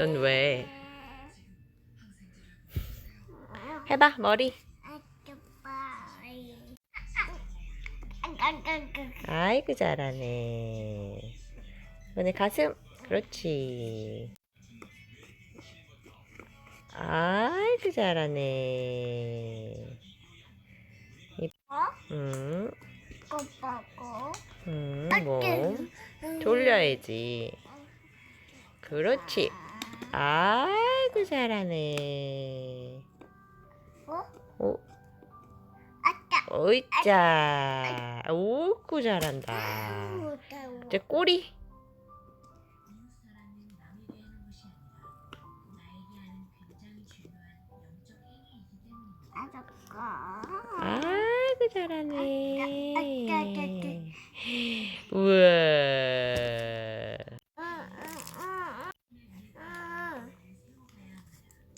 넌 왜? 해봐, 머리. 아이고, 잘하네. 이번에 가슴. 그렇지. 아이고, 잘하네. 음, 뭐. 돌려야지. 그렇지. 아이고, 잘하네. 오, 어이짜. 오구, 잘한다. 이제 꼬리. 아이고, 잘하네. 우와.